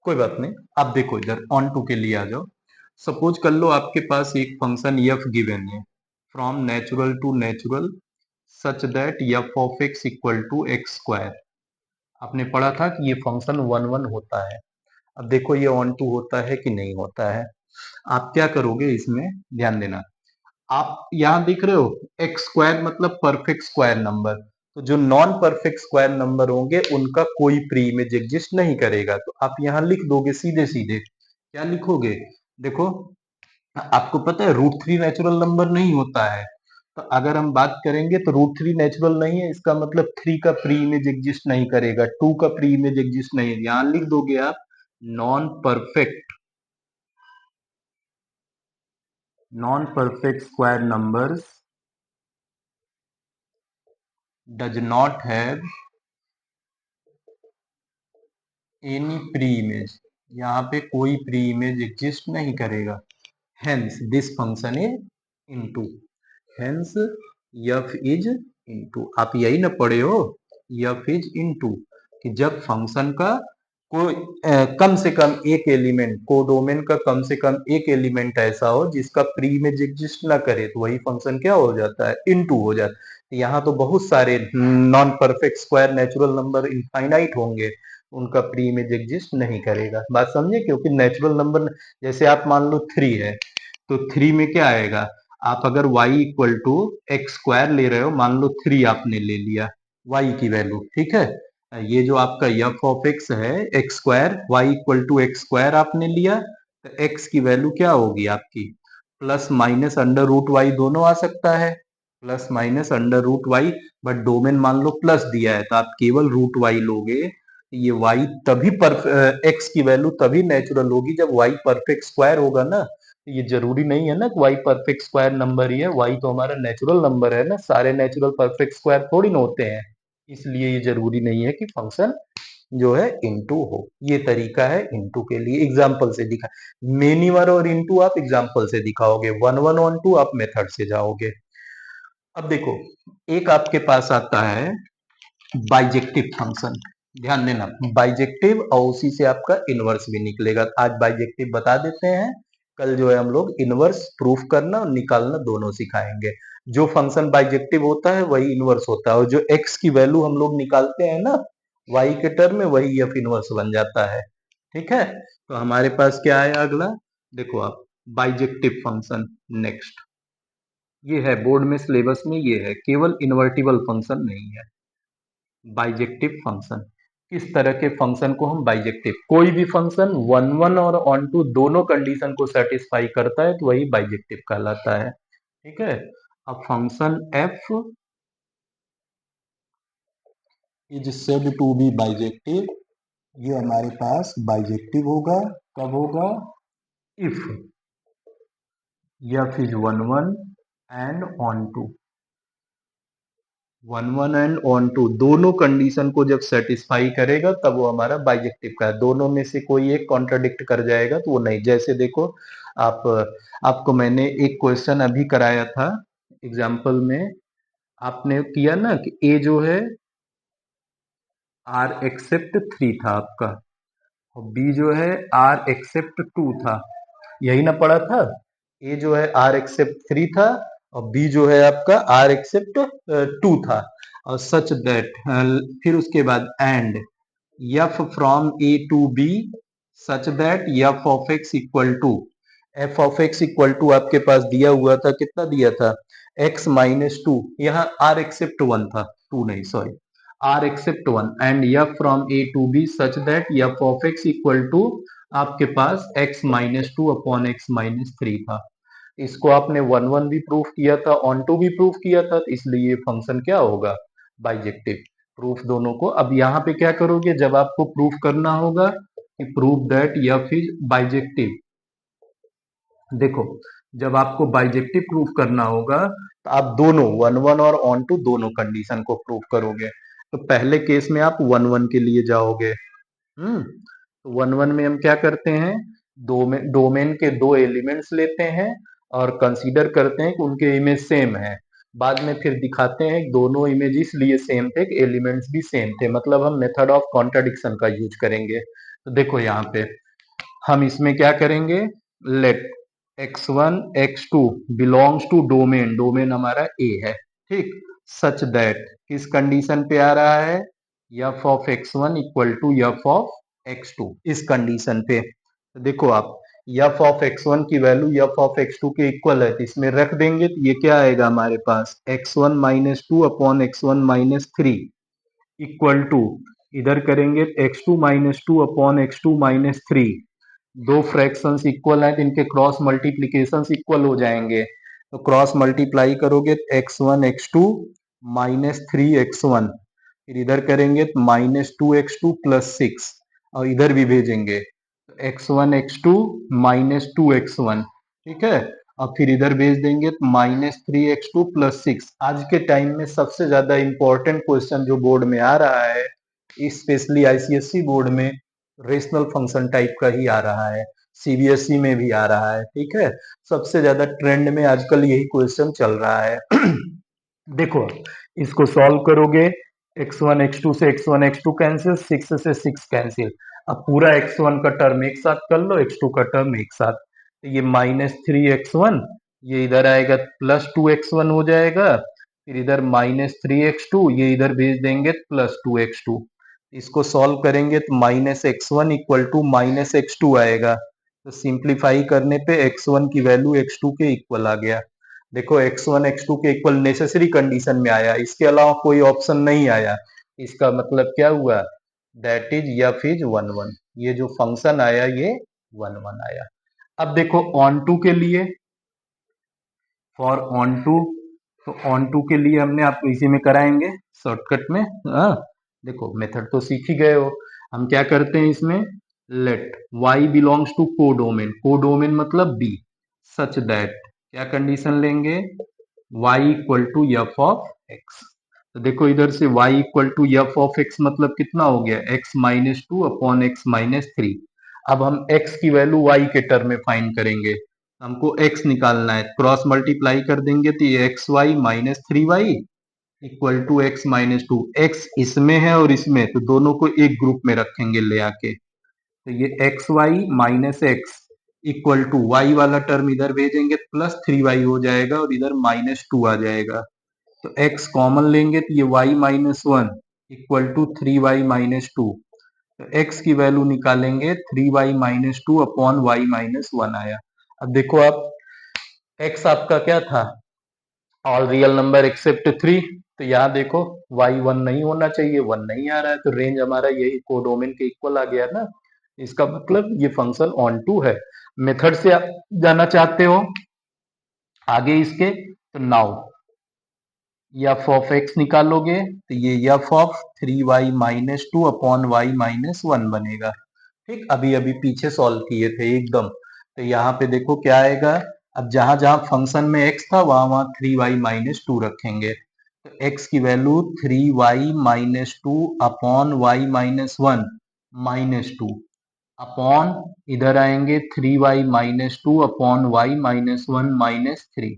कोई बात नहीं। आप देखो इधर ऑन टू के लिए आ जाओ। सपोज कर लो आपके पास एक फंक्शन एफ गिवन है, from natural to natural such that f of x equal to x square. आपने पढ़ा था कि ये फंक्शन वन वन होता है। अब देखो ये ऑन टू होता है कि नहीं होता है। आप क्या करोगे इसमें, ध्यान देना। आप यहाँ देख रहे हो एक्स स्क्वायर मतलब परफेक्ट स्क्वायर नंबर। तो जो नॉन परफेक्ट स्क्वायर नंबर होंगे उनका कोई प्री इमेज एग्जिस्ट नहीं करेगा। तो आप यहाँ लिख दोगे सीधे सीधे। क्या लिखोगे? देखो, आपको पता है रूट थ्री नेचुरल नंबर नहीं होता है। तो अगर हम बात करेंगे तो रूट थ्री नेचुरल नहीं है, इसका मतलब थ्री का प्री इमेज एग्जिस्ट नहीं करेगा, टू का प्री इमेज एग्जिस्ट नहीं है। यहाँ लिख दोगे आप non perfect square numbers does not have any pre image. यहाँ पे कोई प्री इमेज एग्जिस्ट नहीं करेगा। Hence this function is into. Hence f is into. आप यही ना पढ़े हो, एफ इज इनटू, कि जब फंक्शन का कोई कम से कम एक एलिमेंट, कोडोमेन का कम से कम एक एलिमेंट ऐसा हो जिसका प्री इमेज एग्जिस्ट ना करे, तो वही फंक्शन क्या हो जाता है, इनटू हो जाता है। यहाँ तो बहुत सारे non perfect square natural number infinite होंगे, उनका प्री इमेज एग्जिस्ट नहीं करेगा। बात समझे? क्योंकि नेचुरल नंबर, जैसे आप मान लो थ्री है, तो थ्री में क्या आएगा? आप अगर y equal to x square ले रहे हो, मान लो थ्री आपने ले लिया y की वैल्यू, ठीक है। ये जो आपका एफ ऑफ एक्स है, x square, y equal to x square आपने लिया, तो एक्स की वैल्यू क्या होगी आपकी? Plus minus under root y दोनों आ सकता है, plus minus under root y. But domain मान लो प्लस दिया है तो आप केवल रूट वाई लोगे। ये वाई तभी एक्स की वैल्यू तभी नेचुरल होगी जब वाई परफेक्ट स्क्वायर होगा ना। ये जरूरी नहीं है ना कि वाई परफेक्ट स्क्वायर नंबर ही है, वाई तो हमारा नेचुरल नंबर है ना, सारे नेचुरल परफेक्ट स्क्वायर थोड़ी ना होते हैं। इसलिए ये जरूरी नहीं है कि फंक्शन जो है इनटू हो। ये तरीका है इनटू के लिए, एग्जाम्पल से दिखा। मेनीवर और इनटू आप एग्जाम्पल से दिखाओगे, वन वन ऑन टू आप मेथड से जाओगे। अब देखो, एक आपके पास आता है बाइजेक्टिव फंक्शन। ध्यान देना, बाइजेक्टिव, और उसी से आपका इनवर्स भी निकलेगा। आज बाइजेक्टिव बता देते हैं, कल जो है हम लोग इनवर्स प्रूफ करना और निकालना दोनों सिखाएंगे। जो फंक्शन बाइजेक्टिव होता है वही इनवर्स होता है, और जो एक्स की वैल्यू हम लोग निकालते हैं ना वाई के टर्म में, वही एफ इनवर्स बन जाता है। ठीक है, तो हमारे पास क्या है अगला, देखो आप, बाइजेक्टिव फंक्शन। नेक्स्ट, ये है बोर्ड में सिलेबस में, ये है, केवल इन्वर्टिबल फंक्शन नहीं है। बाइजेक्टिव फंक्शन, किस तरह के फंक्शन को हम बाइजेक्टिव, कोई भी फंक्शन वन वन और ऑन टू दोनों कंडीशन को सेटिस्फाई करता है तो वही बाइजेक्टिव कहलाता है। ठीक है, अब function f is said to be bijective. ये हमारे पास बाइजेक्टिव होगा, कब होगा? If f is one one and onto. One one and onto दोनों कंडीशन को जब सेटिस्फाई करेगा तब वो हमारा बाइजेक्टिव का है। दोनों में से कोई एक कॉन्ट्राडिक्ट कर जाएगा तो वो नहीं। जैसे देखो, आप आपको मैंने एक क्वेश्चन अभी कराया था एग्जाम्पल में, आपने किया ना कि ए जो है आर एक्सेप्ट थ्री था आपका, और बी जो है आर एक्सेप्ट टू था। यही ना पढ़ा था? ए जो है आर एक्सेप्ट थ्री था, और बी जो है आपका आर एक्सेप्ट टू था। और सच दैट, फिर उसके बाद and f from A to B such that f of x equal to, f of x equal to आपके पास दिया हुआ था, कितना दिया था? X minus two. यहाँ आर एक्सेप्ट वन था, टू नहीं sorry, R except one and f from A to B such that f of x equal to आपके पास x minus two upon x minus three था। इसको आपने one one भी proof किया था, ऑन टू भी प्रूफ किया था, तो इसलिए ये फंक्शन क्या होगा, बाइजेक्टिव। प्रूफ दोनों को। अब यहाँ पे क्या करोगे, जब आपको प्रूफ करना होगा कि proof that f is bijective, देखो जब आपको बाइजेक्टिव प्रूफ करना होगा तो आप दोनों वन वन और ऑन टू दोनों कंडीशन को प्रूफ करोगे। तो पहले केस में आप वन वन के लिए जाओगे। तो वन वन में हम क्या करते हैं, डोमेन के दो एलिमेंट्स लेते हैं और कंसीडर करते हैं कि उनके इमेज सेम है। बाद में फिर दिखाते हैं कि दोनों इमेज इसलिए सेम थे कि एलिमेंट्स भी सेम थे, मतलब हम मेथड ऑफ कॉन्ट्राडिक्शन का यूज करेंगे। तो देखो यहाँ पे हम इसमें क्या करेंगे, let x1 x2 belongs to domain, domain हमारा ए है, ठीक, सच दैट किस कंडीशन पे आ रहा है, f of x1 equal to f of x2, इस कंडीशन पे। तो देखो आप f ऑफ x1 की वैल्यू f ऑफ x2 के इक्वल है, तो इसमें रख देंगे तो ये क्या आएगा हमारे पास, x1 minus two upon x1 minus three equal to, इधर करेंगे x2 minus two upon x2 minus three, दो फ्रैक्शंस इक्वल हैं तो इनके क्रॉस मल्टीप्लीकेशन इक्वल हो जाएंगे। तो क्रॉस मल्टीप्लाई करोगे तो x1 x2 minus three x1, फिर इधर करेंगे तो minus to x2 plus six, और इधर भी भेजेंगे तो x1 x2 minus to x1, ठीक है, और फिर इधर भेज देंगे तो minus three x2 plus six. आज के टाइम में सबसे ज्यादा इंपॉर्टेंट क्वेश्चन जो बोर्ड में आ रहा है, स्पेशली आईसीएससी बोर्ड में, रेशनल फंक्शन टाइप का ही आ रहा है, सीबीएसई में भी आ रहा है, ठीक है, सबसे ज्यादा ट्रेंड में आजकल यही क्वेश्चन चल रहा है। देखो इसको सॉल्व करोगे, x1 x2 से x1 x2 कैंसिल, 6 से 6 कैंसिल, अब पूरा x1 का टर्म एक साथ कर लो, x2 का टर्म एक साथ, तो ये माइनस थ्री x1, ये इधर आएगा प्लस टू x1 हो जाएगा, फिर इधर माइनस थ्री x2, ये इधर भेज देंगे प्लस टू x2। इसको सॉल्व करेंगे तो minus x1 equal to minus x2 आएगा, तो सिंप्लीफाई करने पे x1 की वैल्यू x2 के इक्वल आ गया। देखो x1 x2 के इक्वल नेसेसरी कंडीशन में आया, इसके अलावा कोई ऑप्शन नहीं आया, इसका मतलब क्या हुआ, that is f is one one, ये जो फंक्शन आया ये वन वन आया। अब देखो ऑन टू के लिए, फॉर ऑन टू, तो ऑन टू के लिए हमने आपको इसी में कराएंगे शॉर्टकट में। हाँ देखो मेथड तो सीख ही गए हो, हम क्या करते हैं इसमें, let y belongs to codomain, codomain मतलब b, सच दैट क्या कंडीशन लेंगे, y equal to f of x. तो देखो इधर से y equal to f of x मतलब कितना हो गया, x minus two upon x minus three. अब हम x की वैल्यू y के टर्म में फाइंड करेंगे, हमको x निकालना है, क्रॉस मल्टीप्लाई कर देंगे तो ये x y minus three y equal to x minus two, x इसमें है और इसमें, तो दोनों को एक ग्रुप में रखेंगे ले आके, तो ये x y minus x equal to y वाला टर्म इधर भेजेंगे प्लस थ्री वाई हो जाएगा और इधर माइनस टू आ जाएगा, तो x कॉमन लेंगे तो ये y minus one equal to three y minus two, तो x की वैल्यू निकालेंगे three y minus two upon y minus one आया। अब देखो आप x आपका क्या था, all real number except three, तो यहाँ देखो y वन नहीं होना चाहिए, वन नहीं आ रहा है, तो रेंज हमारा यही कोडोमेन के इक्वल आ गया ना, इसका मतलब ये फंक्शन ऑन टू है। मेथड से आप जाना चाहते हो आगे इसके, तो नाउ एफ ऑफ एक्स निकालोगे तो ये f of three y minus two upon y minus one बनेगा, ठीक, अभी अभी पीछे सॉल्व किए थे एकदम। तो यहाँ पे देखो क्या आएगा, अब जहां जहां फंक्शन में x था वहां वहां थ्री वाई माइनस टू रखेंगे, तो x की value three y minus two upon y minus one minus two upon, इधर आएंगे three y minus two upon y minus one minus three,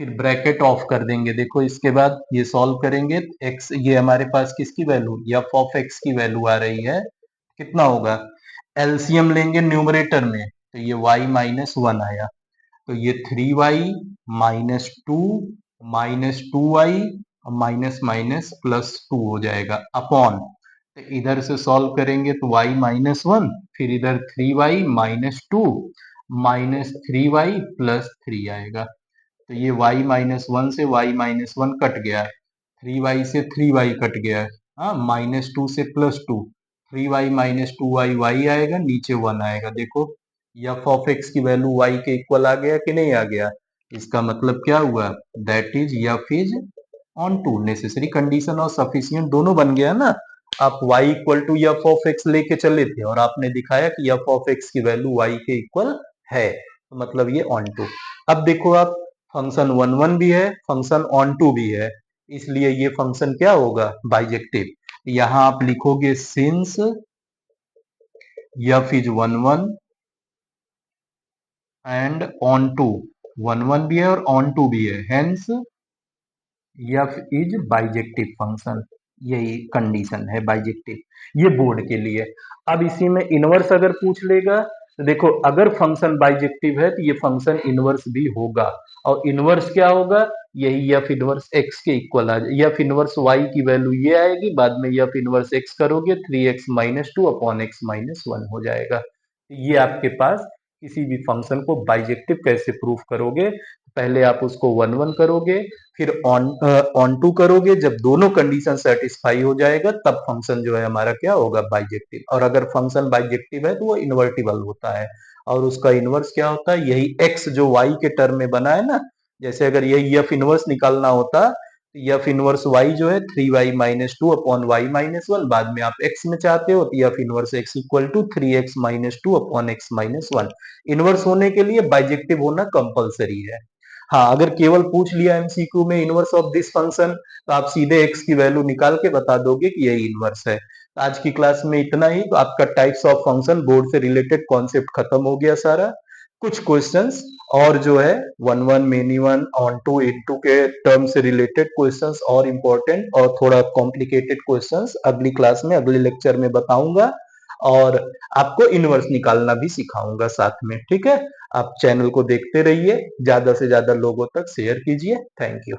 फिर ब्रैकेट ऑफ कर देंगे। देखो इसके बाद ये सॉल्व करेंगे, x ये हमारे पास किसकी वैल्यू, एफ ऑफ एक्स की वैल्यू आ रही है, कितना होगा, एलसीएम लेंगे न्यूमरेटर में तो ये y माइनस वन आया, तो ये three y minus two y minus minus plus two हो जाएगा अपॉन, तो इधर से सॉल्व करेंगे तो y माइनस वन, फिर इधर three y minus two minus three y plus three आएगा, तो ये y माइनस वन से y माइनस वन कट गया, 3y से 3y कट गया है, हाँ, -2 से +2, 3y - 2y y आएगा, नीचे 1 आएगा। देखो f ऑफ x की वैल्यू y के इक्वल आ गया कि नहीं आ गया? इसका मतलब क्या हुआ? That is f is onto. Necessary condition और सफिशिएंट दोनों बन गया ना। आप y equal to f of x लेके चले थे और आपने दिखाया कि f ऑफ x की वैल्यू y के इक्वल है, तो मतलब ये ऑन टू। अब देखो आप, फंक्शन वन वन भी है, फंक्शन ऑन टू भी है, इसलिए ये फंक्शन क्या होगा? बाइजेक्टिव। यहां आप लिखोगे since f is one one and onto, one one भी है और ऑन टू भी है, hence f is bijective function. यही कंडीशन है बाइजेक्टिव, ये बोर्ड के लिए। अब इसी में इनवर्स अगर पूछ लेगा तो देखो, अगर फंक्शन बाइजेक्टिव है तो ये फंक्शन इनवर्स भी होगा, और इनवर्स क्या होगा? यही f इनवर्स x के इक्वल आ जाए। f इनवर्स y की वैल्यू ये आएगी, बाद में f इनवर्स x करोगे 3x - 2 अपॉन x - 1 हो जाएगा। ये आपके पास किसी भी फंक्शन को बाइजेक्टिव कैसे प्रूफ करोगे? पहले आप उसको वन वन करोगे, फिर ऑन टू करोगे, जब दोनों कंडीशन सेटिस्फाई हो जाएगा तब फंक्शन जो है हमारा क्या होगा? बाइजेक्टिव। और अगर फंक्शन बाइजेक्टिव है तो वो इन्वर्टिबल होता है, और उसका इनवर्स क्या होता है? यही x जो y के टर्म में बना है ना, जैसे अगर यही f इनवर्स निकालना होता तो f इनवर्स y जो है 3y - 2 अपॉन y - 1, बाद में आप x में चाहते हो तो f inverse x equal to 3x - 2 upon x - 1। Inverse होने के लिए बाइजेक्टिव होना कंपलसरी है। हाँ, अगर केवल पूछ लिया एमसीक्यू में इनवर्स ऑफ दिस फंक्शन, तो आप सीधे x की वैल्यू निकाल के बता दोगे कि यही इनवर्स है। तो आज की क्लास में इतना ही। तो आपका टाइप्स ऑफ फंक्शन बोर्ड से रिलेटेड कॉन्सेप्ट खत्म हो गया सारा। कुछ क्वेश्चंस और जो है one one, many one, onto, into के टर्म से रिलेटेड क्वेश्चंस और इम्पोर्टेंट और थोड़ा कॉम्प्लिकेटेड क्वेश्चंस अगली क्लास में, अगले लेक्चर में बताऊंगा, और आपको इनवर्स निकालना भी सिखाऊंगा साथ में। ठीक है, आप चैनल को देखते रहिए, ज्यादा से ज्यादा लोगों तक शेयर कीजिए। Thank you.